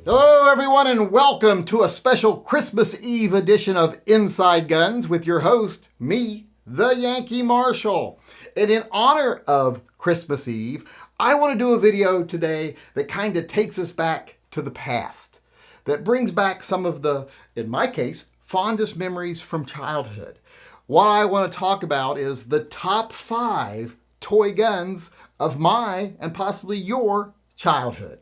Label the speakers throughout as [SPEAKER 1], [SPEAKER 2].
[SPEAKER 1] Hello, everyone, and welcome to a special Christmas Eve edition of Inside Guns with your host, me, the Yankee Marshal. And in honor of Christmas Eve, I want to do a video today that kind of takes us back to the past, that brings back some of the, in my case, fondest memories from childhood. What I want to talk about is the top 5 toy guns of my and possibly your childhood.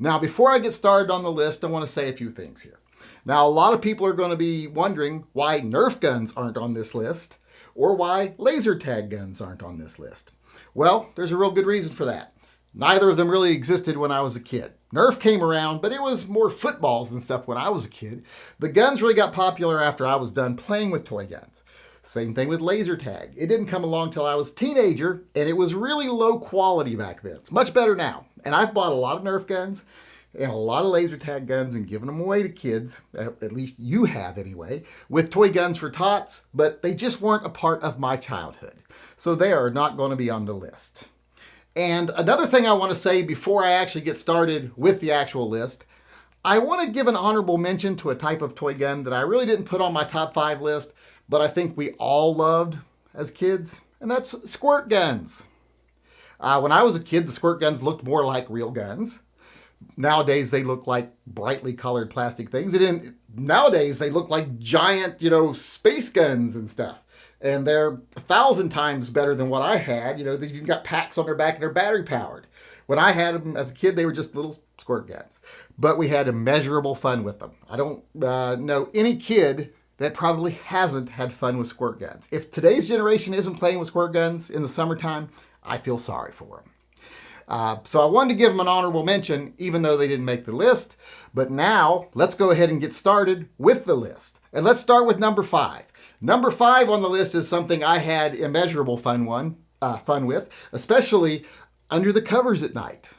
[SPEAKER 1] Now, before I get started on the list, I want to say a few things here. Now, a lot of people are going to be wondering why Nerf guns aren't on this list or why laser tag guns aren't on this list. Well, there's a real good reason for that. Neither of them really existed when I was a kid. Nerf came around, but it was more footballs and stuff when I was a kid. The guns really got popular after I was done playing with toy guns. Same thing with laser tag. It didn't come along till I was a teenager, and it was really low quality back then. It's much better now. And I've bought a lot of Nerf guns and a lot of laser tag guns and given them away to kids, at least you have anyway, with toy guns for tots, but they just weren't a part of my childhood. So they are not going to be on the list. And another thing I want to say before I actually get started with the actual list, I want to give an honorable mention to a type of toy gun that I really didn't put on my top 5 list, but I think we all loved as kids, and that's squirt guns. When I was a kid, the squirt guns looked more like real guns. Nowadays, they look like brightly colored plastic things. Nowadays, they look like giant, space guns and stuff. And they're 1,000 times better than what I had. They've even got packs on their back and they're battery powered. When I had them as a kid, they were just little squirt guns. But we had immeasurable fun with them. I don't know any kid that probably hasn't had fun with squirt guns. If today's generation isn't playing with squirt guns in the summertime, I feel sorry for them. So I wanted to give them an honorable mention, even though they didn't make the list. But now, let's go ahead and get started with the list. And let's start with number 5. Number 5 on the list is something I had immeasurable fun with, especially under the covers at night.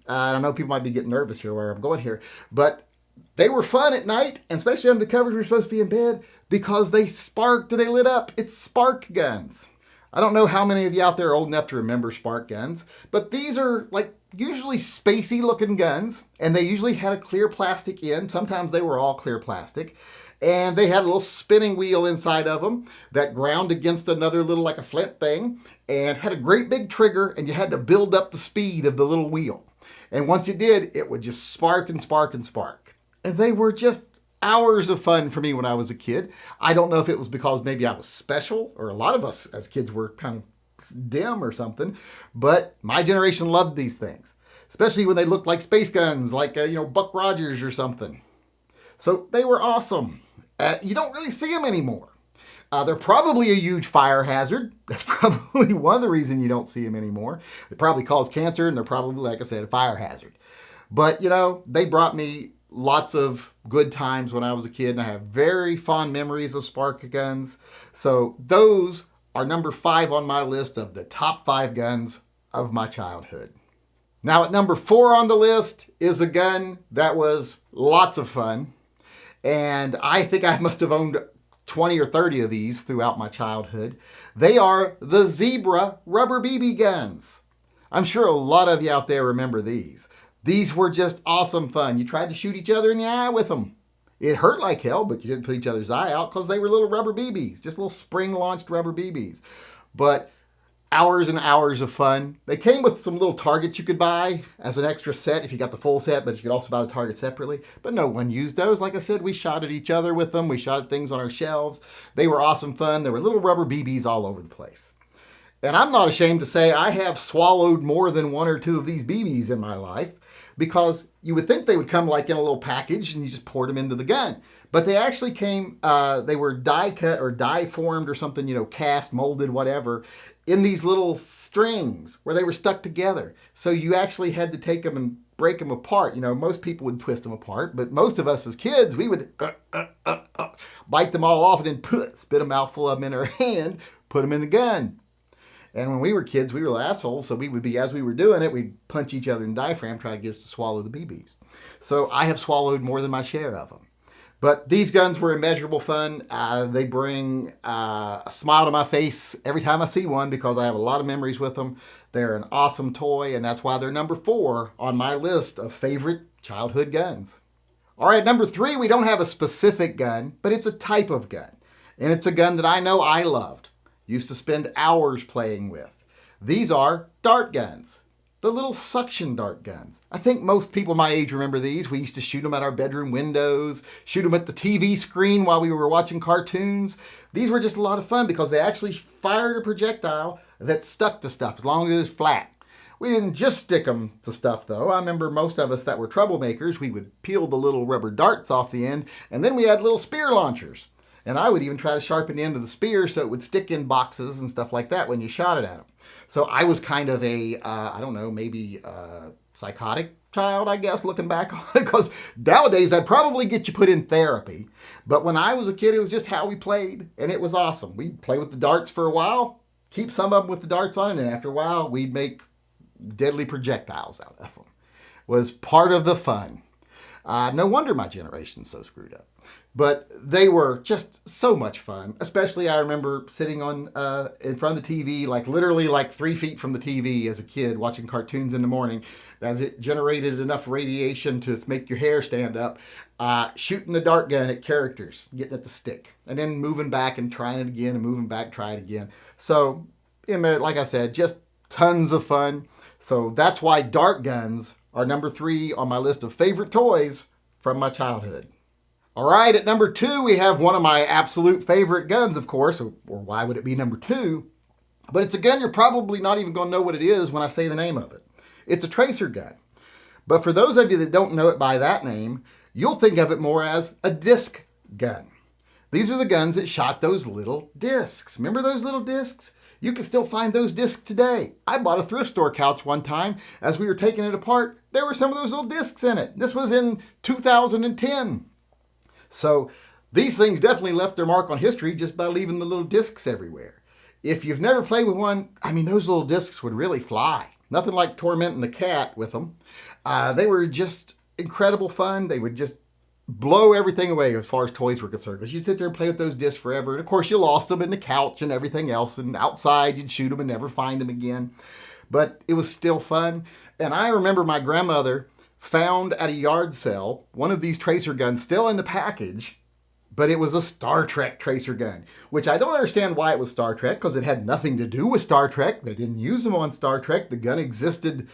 [SPEAKER 1] I know people might be getting nervous here where I'm going here, but they were fun at night, and especially under the covers, we were supposed to be in bed because they sparked and they lit up. It's spark guns. I don't know how many of you out there are old enough to remember spark guns, but these are usually spacey looking guns, and they usually had a clear plastic end. Sometimes they were all clear plastic, and they had a little spinning wheel inside of them that ground against another little like a flint thing, and had a great big trigger, and you had to build up the speed of the little wheel. And once you did, it would just spark and spark and spark. And they were just hours of fun for me when I was a kid. I don't know if it was because maybe I was special, or a lot of us as kids were kind of dim or something, but my generation loved these things, especially when they looked like space guns, like Buck Rogers or something. So they were awesome. You don't really see them anymore. They're probably a huge fire hazard. That's probably one of the reasons you don't see them anymore. They probably cause cancer, and they're probably, like I said, a fire hazard. But, they brought me lots of good times when I was a kid, and I have very fond memories of spark guns. So those are number 5 on my list of the top 5 guns of my childhood. Now at number 4 on the list is a gun that was lots of fun, and I think I must have owned 20 or 30 of these throughout my childhood. They are the Zebra rubber BB guns. I'm sure a lot of you out there remember these. These were just awesome fun. You tried to shoot each other in the eye with them. It hurt like hell, but you didn't put each other's eye out because they were little rubber BBs, just little spring-launched rubber BBs. But hours and hours of fun. They came with some little targets you could buy as an extra set if you got the full set, but you could also buy the target separately. But no one used those. Like I said, we shot at each other with them. We shot at things on our shelves. They were awesome fun. There were little rubber BBs all over the place. And I'm not ashamed to say I have swallowed more than 1 or 2 of these BBs in my life, because you would think they would come like in a little package and you just poured them into the gun. But they actually came, they were die cut or die formed or something, cast, molded, whatever, in these little strings where they were stuck together. So you actually had to take them and break them apart. Most people would twist them apart, but most of us as kids, we would bite them all off and then spit a mouthful of them in our hand, put them in the gun. And when we were kids, we were assholes, so we would be, as we were doing it, we'd punch each other in the diaphragm, trying to get us to swallow the BBs. So I have swallowed more than my share of them. But these guns were immeasurable fun. They bring a smile to my face every time I see one because I have a lot of memories with them. They're an awesome toy, and that's why they're number 4 on my list of favorite childhood guns. All right, number 3, we don't have a specific gun, but it's a type of gun. And it's a gun that I know I loved. Used to spend hours playing with. These are dart guns. The little suction dart guns. I think most people my age remember these. We used to shoot them at our bedroom windows, shoot them at the TV screen while we were watching cartoons. These were just a lot of fun because they actually fired a projectile that stuck to stuff as long as it was flat. We didn't just stick them to stuff though. I remember most of us that were troublemakers, we would peel the little rubber darts off the end, and then we had little spear launchers. And I would even try to sharpen the end of the spear so it would stick in boxes and stuff like that when you shot it at them. So I was kind of a, I don't know, maybe a psychotic child, I guess, looking back on it. Because nowadays that'd probably get you put in therapy. But when I was a kid, it was just how we played. And it was awesome. We'd play with the darts for a while, keep some of them with the darts on it. And after a while, we'd make deadly projectiles out of them. It was part of the fun. No wonder my generation's so screwed up. But they were just so much fun. Especially I remember sitting on in front of the TV, like literally like 3 feet from the TV as a kid, watching cartoons in the morning, as it generated enough radiation to make your hair stand up, shooting the dart gun at characters, getting at the stick, and then moving back and trying it again, and moving back, try it again. So, like I said, just tons of fun. So that's why dart guns are number 3 on my list of favorite toys from my childhood. All right, at number 2, we have one of my absolute favorite guns, of course, or why would it be number 2? But it's a gun you're probably not even going to know what it is when I say the name of it. It's a tracer gun. But for those of you that don't know it by that name, you'll think of it more as a disc gun. These are the guns that shot those little discs. Remember those little discs? You can still find those discs today. I bought a thrift store couch one time. As we were taking it apart, there were some of those little discs in it. This was in 2010. So these things definitely left their mark on history just by leaving the little discs everywhere. If you've never played with one, I mean, those little discs would really fly. Nothing like tormenting a cat with them. They were just incredible fun. They would just blow everything away as far as toys were concerned. Because you'd sit there and play with those discs forever. And of course, you lost them in the couch and everything else. And outside, you'd shoot them and never find them again. But it was still fun. And I remember my grandmother found at a yard sale one of these tracer guns still in the package, but it was a Star Trek tracer gun, which I don't understand why it was Star Trek, because it had nothing to do with Star Trek. They didn't use them on Star Trek. The gun existed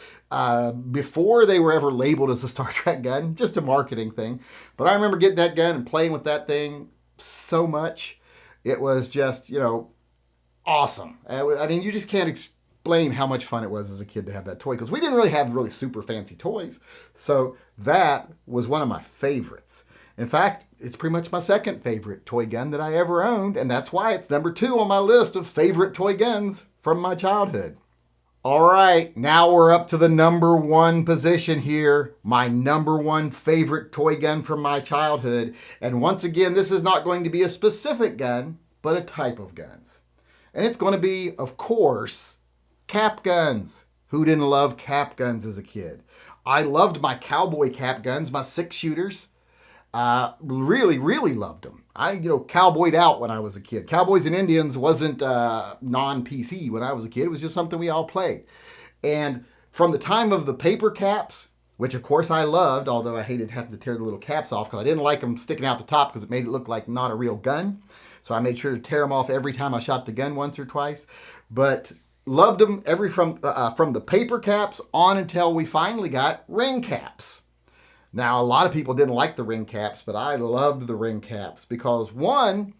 [SPEAKER 1] before they were ever labeled as a Star Trek gun, just a marketing thing. But I remember getting that gun and playing with that thing so much. It was just, awesome. I mean, you just can't explain how much fun it was as a kid to have that toy, because we didn't really have really super fancy toys. So that was one of my favorites. In fact, it's pretty much my second favorite toy gun that I ever owned, and that's why it's number 2 on my list of favorite toy guns from my childhood. All right, now we're up to the number 1 position here, my number 1 favorite toy gun from my childhood. And once again, this is not going to be a specific gun, but a type of guns. And it's going to be, of course, cap guns. Who didn't love cap guns as a kid? I loved my cowboy cap guns, my 6-shooters. Really, really loved them. I, cowboyed out when I was a kid. Cowboys and Indians wasn't non-PC when I was a kid. It was just something we all played. And from the time of the paper caps, which of course I loved, although I hated having to tear the little caps off because I didn't like them sticking out the top because it made it look like not a real gun. So I made sure to tear them off every time I shot the gun once or twice. But loved them from the paper caps on until we finally got ring caps. Now, a lot of people didn't like the ring caps, but I loved the ring caps because, one,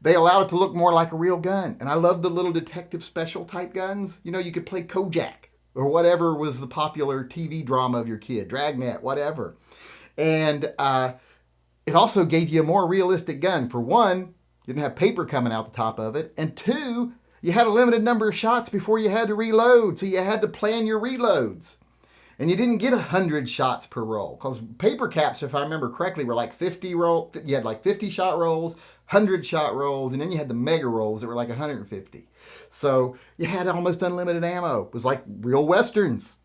[SPEAKER 1] they allowed it to look more like a real gun. And I loved the little detective special type guns. You could play Kojak or whatever was the popular TV drama of your kid, Dragnet, whatever. And it also gave you a more realistic gun. For one, you didn't have paper coming out the top of it. And 2, you had a limited number of shots before you had to reload. So you had to plan your reloads. And you didn't get 100 shots per roll. Because paper caps, if I remember correctly, were like 50 roll. You had like 50 shot rolls, 100 shot rolls, and then you had the mega rolls that were like 150. So you had almost unlimited ammo. It was like real Westerns.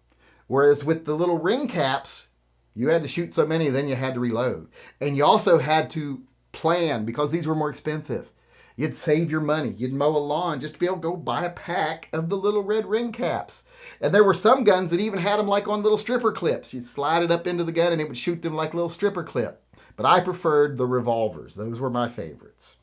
[SPEAKER 1] Whereas with the little ring caps, you had to shoot so many, then you had to reload. And you also had to plan, because these were more expensive. You'd save your money. You'd mow a lawn just to be able to go buy a pack of the little red ring caps. And there were some guns that even had them like on little stripper clips. You'd slide it up into the gun and it would shoot them like a little stripper clip. but I preferred the revolvers. Those were my favorites.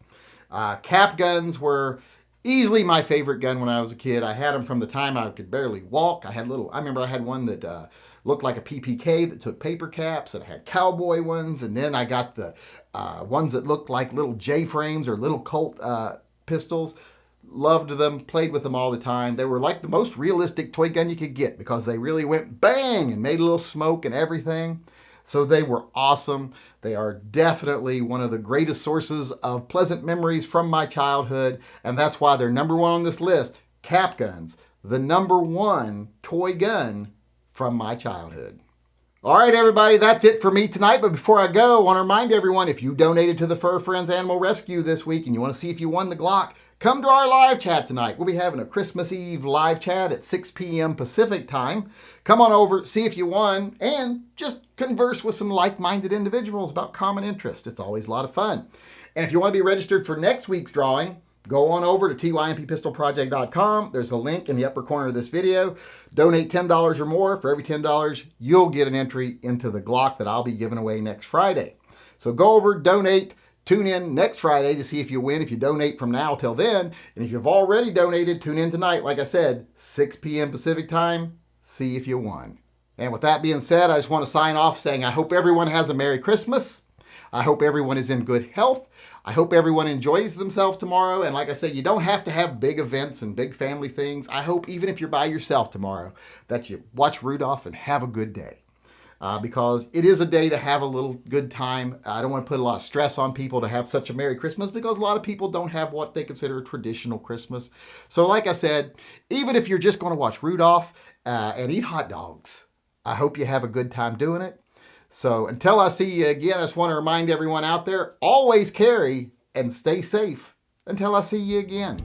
[SPEAKER 1] Cap guns were easily my favorite gun when I was a kid. I had them from the time I could barely walk. I remember I had one that looked like a PPK that took paper caps, and I had cowboy ones, and then I got the ones that looked like little J-frames or little Colt pistols. Loved them, played with them all the time. They were like the most realistic toy gun you could get because they really went bang and made a little smoke and everything. So they were awesome. They are definitely one of the greatest sources of pleasant memories from my childhood, and that's why they're number one on this list. Cap guns, the number one toy gun from my childhood. All right, everybody, that's it for me tonight. But before I go, I want to remind everyone, if you donated to the Fur Friends Animal Rescue this week and you want to see if you won the Glock, come to our live chat tonight. We'll be having a Christmas Eve live chat at 6 p.m. Pacific time. Come on over, see if you won, and just converse with some like-minded individuals about common interest. It's always a lot of fun. And if you want to be registered for next week's drawing, go on over to tympistolproject.com. There's a link in the upper corner of this video. Donate $10 or more. For every $10, you'll get an entry into the Glock that I'll be giving away next Friday. So go over, donate, tune in next Friday to see if you win, if you donate from now till then. And if you've already donated, tune in tonight, like I said, 6 p.m. Pacific time, see if you won. And with that being said, I just want to sign off saying I hope everyone has a Merry Christmas. I hope everyone is in good health. I hope everyone enjoys themselves tomorrow. And like I say, you don't have to have big events and big family things. I hope even if you're by yourself tomorrow, that you watch Rudolph and have a good day. Because it is a day to have a little good time. I don't want to put a lot of stress on people to have such a Merry Christmas because a lot of people don't have what they consider a traditional Christmas. So like I said, even if you're just going to watch Rudolph and eat hot dogs, I hope you have a good time doing it. So until I see you again, I just want to remind everyone out there, always carry and stay safe until I see you again.